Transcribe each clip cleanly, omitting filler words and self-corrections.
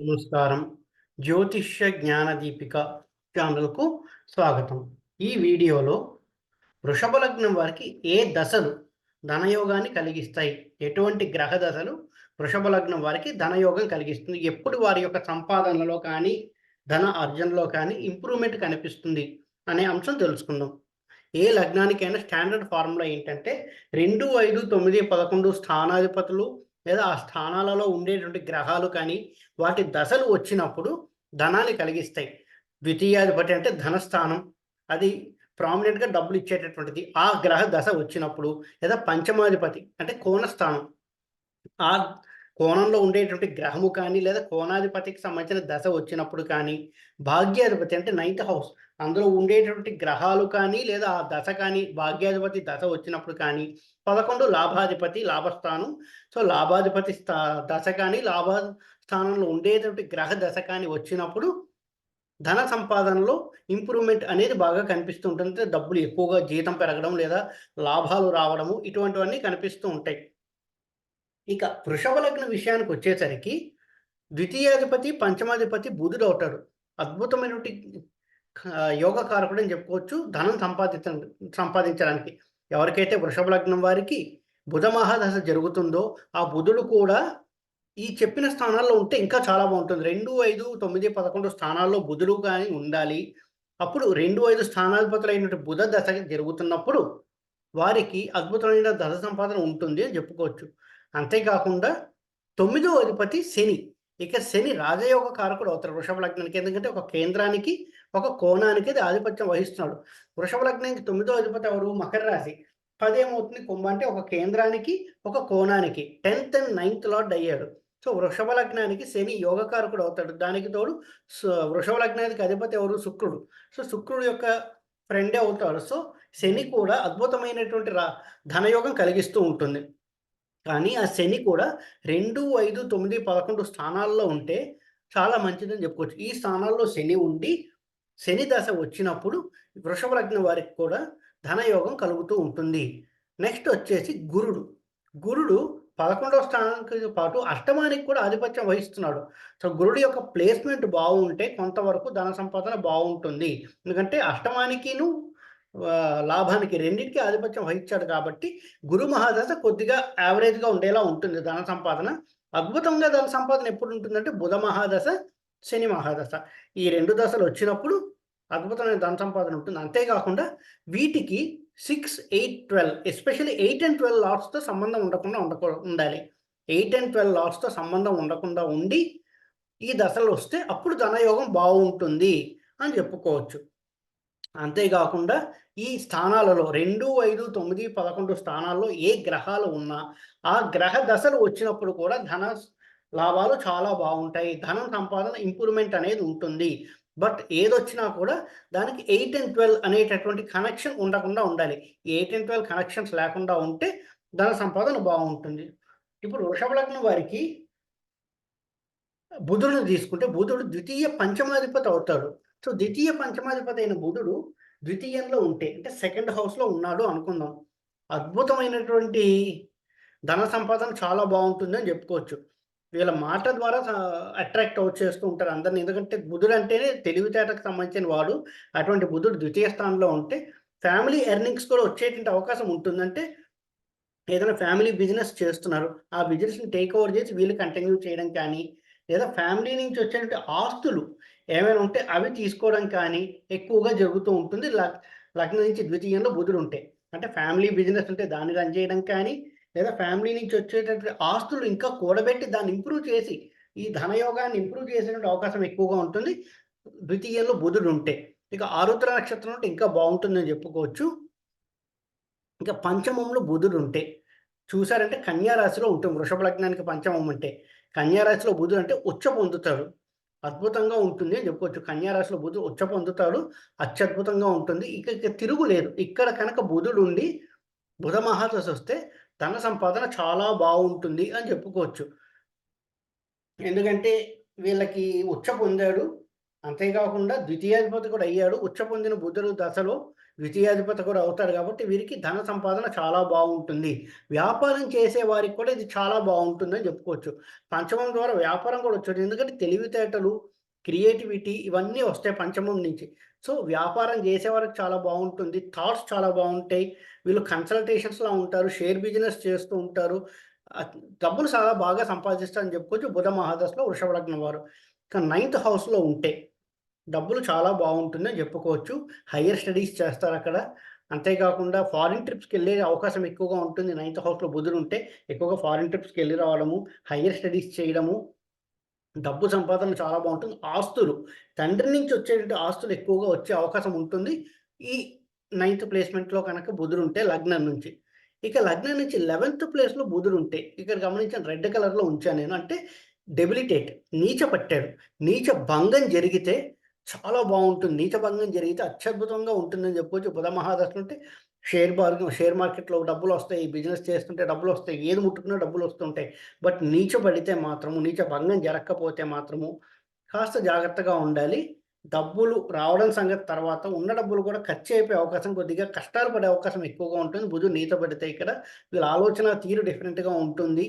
నమస్కారం. జ్యోతిష్య జ్ఞాన దీపిక ఛానల్‌కు స్వాగతం. ఈ వీడియోలో వృషభ లగ్నం వారికి ఏ దశలు ధనయోగాన్ని కలిగిస్తాయి? ఎటువంటి గ్రహ దశలు వృషభ లగ్నం వారికి ధనయోగం కలిగిస్తుంది? ఎప్పుడు వారి యొక్క సంపాదనలో కానీ, ధన అర్జనలో కానీ ఇంప్రూవ్‌మెంట్ కనిపిస్తుంది అనే అంశం తెలుసుకుందాం. ఏ లగ్నానికైనా స్టాండర్డ్ ఫార్ములా ఏంటంటే 2, 5, 9, 11 స్థానాధిపతులు లేదా ఆ స్థానాలలో ఉండేటువంటి గ్రహాలు కానీ, వాటి దశలు వచ్చినప్పుడు ధనాన్ని కలిగిస్తాయి. ద్వితీయాధిపతి అంటే ధనస్థానం. అది ప్రామినెంట్‌గా డబ్బులు ఇచ్చేటటువంటిది. ఆ గ్రహ దశ వచ్చినప్పుడు లేదా పంచమాధిపతి అంటే కోణస్థానం. ఆ కోణంలో ఉండేటువంటి గ్రహము కానీ, లేదా కోణాధిపతికి సంబంధించిన దశ వచ్చినప్పుడు కానీ, భాగ్యాధిపతి అంటే నైన్త్ హౌస్ అందులో ఉండేటువంటి గ్రహాలు కానీ, లేదా ఆ దశ కానీ, భాగ్యాధిపతి దశ వచ్చినప్పుడు కానీ, 11 లాభాధిపతి లాభస్థానం. సో, లాభాధిపతి దశ కానీ, స్థానంలో ఉండేటువంటి గ్రహ దశ కానీ వచ్చినప్పుడు, ధన సంపాదనలో ఇంప్రూవ్‌మెంట్ అనేది బాగా కనిపిస్తూ ఉంటుంది. అంటే డబ్బులు ఎక్కువగా జీతం పెరగడం, లేదా లాభాలు రావడము ఇటువంటివన్నీ కనిపిస్తూ ఉంటాయి. ఇక వృషభ లగ్న విషయానికొచ్చేసరికి ద్వితీయాధిపతి, పంచమాధిపతి బుధుడవుతాడు. అద్భుతమైనటువంటి యోగ కారకుడని చెప్పుకోవచ్చు. ధనం సంపాదించడానికి. ఎవరికైతే వృషభ లగ్నం వారికి బుధ మహాదశ జరుగుతుందో, ఆ బుధుడు కూడా ఈ చెప్పిన స్థానాల్లో ఉంటే ఇంకా చాలా బావుంటుంది. 2, 5, 9, 11 స్థానాల్లో బుధుడు గాని ఉండాలి. అప్పుడు 2, 5 స్థానాధిపతులైనటువంటి బుధ దశ జరుగుతున్నప్పుడు వారికి అద్భుతమైన ధన సంపాదన ఉంటుంది అని చెప్పుకోవచ్చు. అంతేకాకుండా తొమ్మిదో అధిపతి శని. ఇక శని రాజయోగ కారకుడు అవుతారు వృషభ లగ్నానికి. ఎందుకంటే ఒక కేంద్రానికి, ఒక కోణానికి అది ఆధిపత్యం వహిస్తున్నాడు. వృషభ లగ్నానికి తొమ్మిదో అధిపతి ఎవరు? మకర రాశి. 10 ఏమవుతుంది? కుంభ అంటే ఒక కేంద్రానికి, ఒక కోణానికి 10థ్ అండ్ 9థ్ లార్డ్ అయ్యాడు. సో, వృషభ లగ్నానికి శని యోగకారకుడు అవుతాడు. దానికి తోడు వృషభ లగ్నానికి అధిపతి ఎవరు? శుక్రుడు. సో, శుక్రుడు యొక్క ఫ్రెండే అవుతాడు. సో, శని కూడా అద్భుతమైనటువంటి ధనయోగం కలిగిస్తూ ఉంటుంది. కానీ ఆ శని కూడా 2, 5, 9, 11 స్థానాల్లో ఉంటే చాలా మంచిదని చెప్పుకోవచ్చు. ఈ స్థానాల్లో శని ఉండి, శని దశ వచ్చినప్పుడు వృషభ లగ్నం వారికి కూడా ధనయోగం కలుగుతూ ఉంటుంది. నెక్స్ట్ వచ్చేసి గురుడు. గురుడు 11వ స్థానానికి పాటు అష్టమానికి కూడా ఆధిపత్యం వహిస్తున్నాడు. సో, గురుడు యొక్క ప్లేస్‌మెంట్ బావుంటే కొంతవరకు ధన సంపాదన బావుంటుంది. ఎందుకంటే అష్టమానికిను లాభానికి రెండిటికి ఆధిపత్యం వహించాడు కాబట్టి, గురు మహాదశ కొద్దిగా యావరేజ్‌గా ఉండేలా ఉంటుంది ధన సంపాదన. అద్భుతంగా ధన సంపాదన ఎప్పుడుంటుందంటే బుధ మహాదశ, శని మహాదశ. ఈ 2 దశలొచ్చినప్పుడు అద్భుతమైన ధన సంపాదన ఉంటుంది. అంతేకాకుండా వీటికి 6, 8, 12 ఎస్పెషల్లీ 8 అండ్ 12 లార్డ్స్‌తో సంబంధం ఉండకుండా ఉండాలి. 8 అండ్ 12 లార్డ్స్‌తో సంబంధం ఉండకుండా ఉండి, ఈ దశలొస్తే అప్పుడు ధనయోగం బావుంటుంది అని చెప్పుకోవచ్చు. అంతేగాకుండా ఈ స్థానాలలో 2, 5, 9, 11 స్థానాల్లో ఏ గ్రహాలు ఉన్నా, ఆ గ్రహ దశలు వచ్చినప్పుడు కూడా లాభాలు చాలా బావుంటాయి. ధనం సంపాదన ఇంప్రూవ్‌మెంట్ అనేది ఉంటుంది. బట్ ఏదొచ్చినా కూడా దానికి 8 అండ్ 12 అనేటటువంటి కనెక్షన్ ఉండకుండా ఉండాలి. ఈ 8 అండ్ 12 కనెక్షన్స్ లేకుండా ఉంటే ధన సంపాదన బావుంటుంది. ఇప్పుడు వృషభ లగ్నం వారికి బుధుడిని తీసుకుంటే బుధుడు ద్వితీయ పంచమాధిపతి అవుతాడు. సో, ద్వితీయ పంచమాధిపతి అయిన బుధుడు ద్వితీయంలో ఉంటే అంటే సెకండ్ హౌస్‌లో ఉన్నాడు అనుకుందాం. అద్భుతమైనటువంటి ధన సంపాదన చాలా బావుంటుందని చెప్పుకోవచ్చు. వీళ్ళ మాట ద్వారా అట్రాక్ట్ చేస్తూ ఉంటారు అందరిని. ఎందుకంటే బుధుడంటేనే తెలివితేటకు సంబంధించిన వాడు. అటువంటి బుధుడు ద్వితీయ స్థానంలో ఉంటే ఫ్యామిలీ ఎర్నింగ్స్ కూడా వచ్చేటువంటి అవకాశం ఉంటుంది. అంటే ఏదైనా ఫ్యామిలీ బిజినెస్ చేస్తున్నారు. ఆ బిజినెస్‌ని టేక్ ఓవర్ చేసి వీళ్ళు కంటిన్యూ చేయడం కానీ, లేదా ఫ్యామిలీ నుంచి వచ్చేటువంటి ఆస్తులు ఏమైనా ఉంటే అవి తీసుకోవడం కానీ ఎక్కువగా జరుగుతూ ఉంటుంది. లగ్నం నుంచి ద్వితీయంలో బుధుడుంటే. అంటే ఫ్యామిలీ బిజినెస్ ఉంటే దాన్ని రన్ చేయడం కానీ, లేదా ఫ్యామిలీ నుంచి వచ్చేటటువంటి ఆస్తులు ఇంకా కూడబెట్టి దాన్ని ఇంప్రూవ్ చేసి, ఈ ధనయోగాన్ని ఇంప్రూవ్ చేసేటువంటి అవకాశం ఎక్కువగా ఉంటుంది. ద్వితీయంలో బుధుడుంటే. ఇక ఆరుద్ర నక్షత్రం ఉంటే ఇంకా బావుంటుందని చెప్పుకోవచ్చు. ఇక పంచమంలో బుధుడుంటే, చూసారంటే కన్యా రాశిలో ఉంటుంది. వృషభ లగ్నానికి పంచమం అంటే. కన్యా రాశిలో బుధుడు అంటే ఉచ్చ పొందుతాడు. అద్భుతంగా ఉంటుంది అని చెప్పుకోవచ్చు. కన్యా రాశిలో బుధుడు ఉచ్చ పొందుతాడు. అత్యద్భుతంగా ఉంటుంది. ఇక తిరుగులేదు. ఇక్కడ కనుక బుధుడుండి, బుధ మహాదశొస్తే ధన సంపాదన చాలా బావుంటుంది అని చెప్పుకోవచ్చు. ఎందుకంటే వీళ్ళకి ఉచ్చ పొందాడు. అంతేకాకుండా ద్వితీయాధిపతి కూడా అయ్యాడు. ఉచ్చ పొందిన బుధుడు దశలో ద్వితీయాధిపతి కూడా అవుతాడు కాబట్టి వీరికి ధన సంపాదన చాలా బాగుంటుంది. వ్యాపారం చేసే వారికి కూడా ఇది చాలా బాగుంటుందని చెప్పుకోవచ్చు. పంచమం ద్వారా వ్యాపారం కూడా వచ్చేది. ఎందుకంటే తెలివితేటలు, క్రియేటివిటీ ఇవన్నీ వస్తాయి పంచమం నుంచి. సో, వ్యాపారం చేసేవారికి చాలా బాగుంటుంది. థాట్స్ చాలా బాగుంటాయి. వీళ్ళు కన్సల్టేషన్స్‌లా ఉంటారు. షేర్ బిజినెస్ చేస్తూ ఉంటారు. ఆహ్, డబ్బులు చాలా బాగా సంపాదిస్తారని చెప్పుకోవచ్చు బుధ మహాదశలో వృషభ లగ్నం వారు. ఇక నైన్త్ హౌస్‌లో ఉంటే డబ్బులు చాలా బావుంటుందని జెప్పుకోవచ్చు. Higher studies చేస్తారక్కడ. అంతేకాకుండా ఫారిన్ ట్రిప్స్‌కెళ్ళే అవకాశం ఎక్కువగా ఉంటుంది. నైన్త్ హౌస్‌లో బుధుడుంటే ఎక్కువగా ఫారిన్ ట్రిప్స్‌కెళ్ళి రావడము, హైయర్ స్టడీస్ చేయడము, డబ్బు సంపాదన చాలా బావుంటుంది. ఆస్తులు, తండ్రి నుంచి వచ్చేటువంటి ఆస్తులు ఎక్కువగా వచ్చే అవకాశం ఉంటుంది. ఈ నైన్త్ ప్లేస్‌మెంట్‌లో కనుక బుధుడుంటే లగ్నం నుంచి. ఇక లగ్నం నుంచి 11థ్ ప్లేస్‌లో బుధుడుంటే ఇక్కడ గమనించండి రెడ్ కలర్‌లో ఉంచాను నేను. అంటే డెబిలిటేట్ నీచ పట్టాడు. నీచ భంగం జరిగితే చాలా బావుంటుంది. నీచ భంగం జరిగితే అత్యద్భుతంగా ఉంటుందని చెప్పుకోవచ్చు. బుధ మహాదశ అంటే షేర్ మార్కెట్‌లో డబ్బులొస్తాయి. బిజినెస్ చేస్తుంటే డబ్బులొస్తాయి. ఏది ముట్టుకున్నా డబ్బులొస్తుంటాయి. బట్ నీచ పడితే మాత్రము, నీచ భంగం జరక్కపోతే మాత్రము కాస్త జాగ్రత్తగా ఉండాలి. డబ్బులు రావడం సంగతి తర్వాత, ఉన్న డబ్బులు కూడా ఖర్చయిపోయే అవకాశం కొద్దిగా కష్టాలు పడే అవకాశం ఎక్కువగా ఉంటుంది. బుధుడు నీచ పడితే ఇక్కడ వీళ్ళ ఆలోచన తీరు డిఫరెంట్‌గా ఉంటుంది.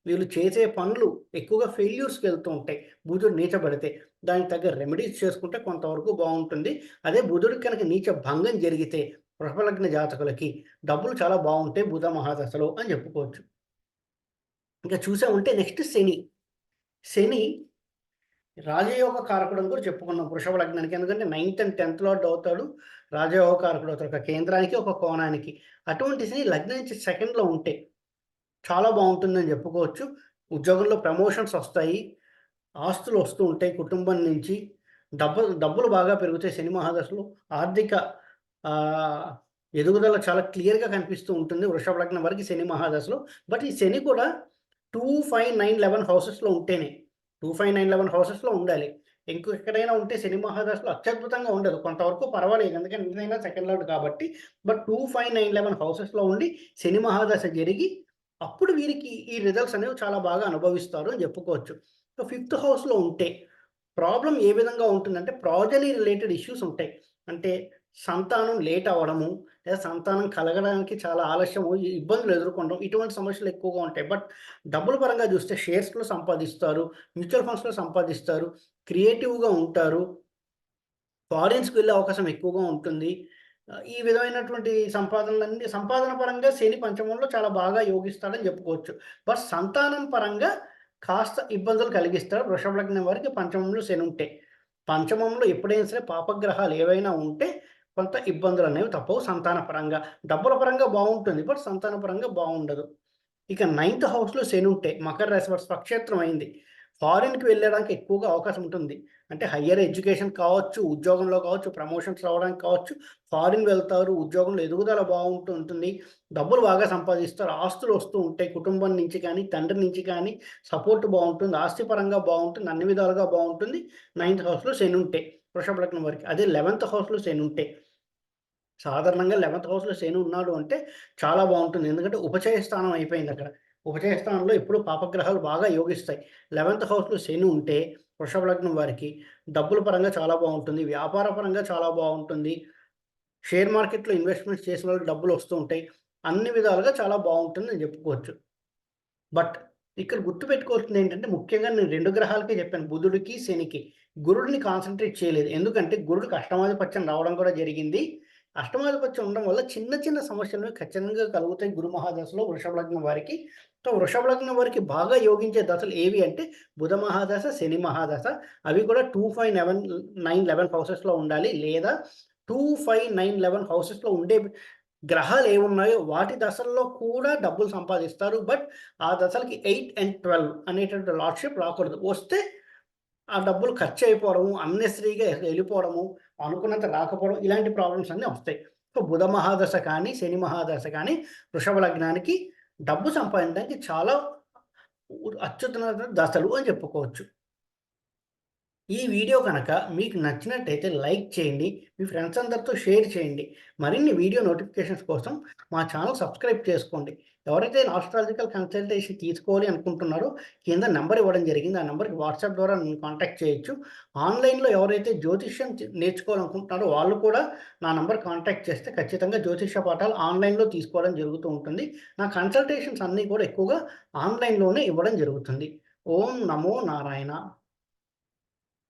వీళ్ళు చేసే పనులు ఎక్కువగా ఫెయిల్యూర్స్‌కెళ్తూ ఉంటాయి. బుధుడు నీచ పడితే. దానికి తగ్గ రెమెడీస్ చేసుకుంటే కొంతవరకు బావుంటుంది. అదే బుధుడికి కనుక నీచ భంగం జరిగితే వృషభ లగ్న జాతకులకి డబ్బులు చాలా బావుంటాయి బుధ మహాదశలో అని చెప్పుకోవచ్చు. ఇంకా చూసామంటే నెక్స్ట్ శని. శని రాజయోగ కారకుడని కూడా చెప్పుకున్నాం వృషభ లగ్నానికి. ఎందుకంటే 9థ్ అండ్ 10థ్ లార్డ్ అవుతాడు. రాజయోగ కారకుడు అవుతాడు. ఒక కేంద్రానికి, ఒక కోణానికి. అటువంటి శని లగ్నం నుంచి సెకండ్‌లో ఉంటే చాలా బావుంటుందని చెప్పుకోవచ్చు. ఉద్యోగంలో ప్రమోషన్స్ వస్తాయి. ఆస్తులు వస్తూ ఉంటాయి కుటుంబం నుంచి. డబ్బులు బాగా పెరుగుతాయి శని మహాదశలో. ఆర్థిక ఆహ్, ఎదుగుదల చాలా క్లియర్‌గా కనిపిస్తూ ఉంటుంది వృషభ లగ్నం వారికి శని మహాదశలో. బట్ ఈ శని కూడా 2, 5, 9, 11 హౌసెస్‌లో ఉంటేనే. 2, 5, 9, 11 హౌసెస్‌లో ఉండాలి. ఇంకెక్కడైనా ఉంటే శని మహాదశలో అత్యద్భుతంగా ఉండదు. కొంతవరకు పర్వాలేదు. ఎందుకంటే ఎంతైనా సెకండ్ లార్డ్ కాబట్టి. బట్ 2, 5, 9, 11 హౌసెస్‌లో ఉండి శని మహాదశ జరిగి అప్పుడు వీరికి ఈ రిజల్ట్స్ అనేవి చాలా బాగా అనుభవిస్తారు అని చెప్పుకోవచ్చు. సో, ఫిఫ్త్ హౌస్‌లో ఉంటే ప్రాబ్లమ్ ఏ విధంగా ఉంటుందంటే ప్రాజనీ రిలేటెడ్ ఇష్యూస్ ఉంటాయి. అంటే సంతానం లేట్ అవ్వడము, లేదా సంతానం కలగడానికి చాలా ఆలస్యము, ఈ ఇబ్బందులు ఎదుర్కొనడం ఇటువంటి సమస్యలు ఎక్కువగా ఉంటాయి. బట్ డబ్బుల పరంగా చూస్తే షేర్స్‌లో సంపాదిస్తారు, మ్యూచువల్ ఫండ్స్‌లో సంపాదిస్తారు, క్రియేటివ్‌గా ఉంటారు. ఫారిన్స్‌కి వెళ్ళే అవకాశం ఎక్కువగా ఉంటుంది. ఈ విధమైనటువంటి సంపాదన పరంగా శని పంచమంలో చాలా బాగా యోగిస్తాడని చెప్పుకోవచ్చు. బట్ సంతానం పరంగా కాస్త ఇబ్బందులు కలిగిస్తాడు వృషభ లగ్నం వారికి పంచమంలో శని ఉంటే. పంచమంలో ఎప్పుడైనా సరే పాపగ్రహాలు ఏవైనా ఉంటే కొంత ఇబ్బందులనేవి తప్పవు సంతాన పరంగా. డబ్బుల పరంగా బావుంటుంది. బట్ సంతాన పరంగా బావుండదు. ఇక నైన్త్ హౌస్‌లో శనుంటే మకర రాశి వారి స్వక్షేత్రం అయింది. ఫారిన్‌కి వెళ్ళడానికి ఎక్కువగా అవకాశం ఉంటుంది. అంటే హైయర్ ఎడ్యుకేషన్ కావచ్చు, ఉద్యోగంలో కావచ్చు, ప్రమోషన్స్ రావడానికి కావచ్చు, ఫారిన్ వెళ్తారు. ఉద్యోగంలో ఎదుగుదల బావుంటూ ఉంటుంది. డబ్బులు బాగా సంపాదిస్తారు. ఆస్తులు వస్తూ ఉంటాయి. కుటుంబం నుంచి కానీ, తండ్రి నుంచి కానీ సపోర్ట్ బావుంటుంది. ఆస్తిపరంగా బావుంటుంది. అన్ని విధాలుగా బావుంటుంది. నైన్త్ హౌస్‌లో శనుంటే వృషభ లగ్నం వారికి. అదే 11థ్ హౌస్‌లో శనుంటే సాధారణంగా 11థ్ హౌస్‌లో శని ఉన్నాడు అంటే చాలా బావుంటుంది. ఎందుకంటే ఉపచయ స్థానం అయిపోయిందక్కడ. ఉపచయ స్థానంలో ఎప్పుడు పాపగ్రహాలు బాగా యోగిస్తాయి. 11థ్ హౌస్‌లో శని ఉంటే వృషభ లగ్నం వారికి డబ్బుల పరంగా చాలా బావుంటుంది. వ్యాపార పరంగా చాలా బావుంటుంది. షేర్ మార్కెట్‌లో ఇన్వెస్ట్‌మెంట్స్ చేసిన వాళ్ళకి డబ్బులొస్తూ ఉంటాయి. అన్ని విధాలుగా చాలా బావుంటుందని చెప్పుకోవచ్చు. బట్ ఇక్కడ గుర్తుపెట్టుకోవాల్సిందేంటంటే ముఖ్యంగా నేను 2 గ్రహాలకే చెప్పాను. బుధుడికి, శనికి. గురుడిని కాన్సంట్రేట్ చేయలేదు. ఎందుకంటే గురుడికి అష్టమాధిపత్యం రావడం కూడా జరిగింది. అష్టమాధిపత్యం ఉండడం వల్ల చిన్న చిన్న సమస్యలు ఖచ్చితంగా కలుగుతాయి గురు మహాదశలో వృషభ లగ్నం వారికి. సో, వృషభ లగ్నం వారికి బాగా యోగించే దశలు ఏవి అంటే బుధ మహాదశ, శని మహాదశ. అవి కూడా 2, 5, 9, 11 హౌసెస్‌లో ఉండాలి. లేదా 2, 5, 9, 11 హౌసెస్‌లో ఉండే గ్రహాలేవున్నాయో వాటి దశల్లో కూడా డబ్బులు సంపాదిస్తారు. బట్ ఆ దశలకి 8 అండ్ 12 అనేటువంటి లార్డ్‌షిప్ రాకూడదు. వస్తే ఆ డబ్బులు ఖర్చయిపోవడము, అన్నెసెసరీగా ఎళ్ళిపోవడము, అనుకున్నంత రాకపోవడం ఇలాంటి ప్రాబ్లమ్స్ అన్నీ వస్తాయి. సో, బుధ మహాదశ కానీ, శని మహాదశ కానీ వృషభ లగ్నానికి డబ్బు సంపాదించడానికి చాలా అత్యుత్తమ దశలు అని చెప్పుకోవచ్చు. ఈ వీడియో కనుక మీకు నచ్చినట్టయితే లైక్ చేయండి. మీ ఫ్రెండ్స్ అందరితో షేర్ చేయండి. మరిన్ని వీడియో నోటిఫికేషన్స్ కోసం మా ఛానల్ సబ్స్క్రైబ్ చేసుకోండి. ఎవరైతే ఆస్ట్రాలజికల్ కన్సల్టేషన్ తీసుకోవాలి అనుకుంటున్నారో కింద నంబర్ ఇవ్వడం జరిగింది. ఆ నంబర్‌కి వాట్సాప్ ద్వారా నన్ను కాంటాక్ట్ చేయొచ్చు. ఆన్‌లైన్‌లో ఎవరైతే జ్యోతిష్యం నేర్చుకోవాలనుకుంటున్నారో వాళ్ళు కూడా నా నంబర్ కాంటాక్ట్ చేస్తే ఖచ్చితంగా జ్యోతిష్య పాఠాలు ఆన్‌లైన్‌లో తీసుకోవడం జరుగుతూ ఉంటుంది. నా కన్సల్టేషన్స్ అన్నీ కూడా ఎక్కువగా ఆన్‌లైన్‌లోనే ఇవ్వడం జరుగుతుంది. ఓం నమో నారాయణ.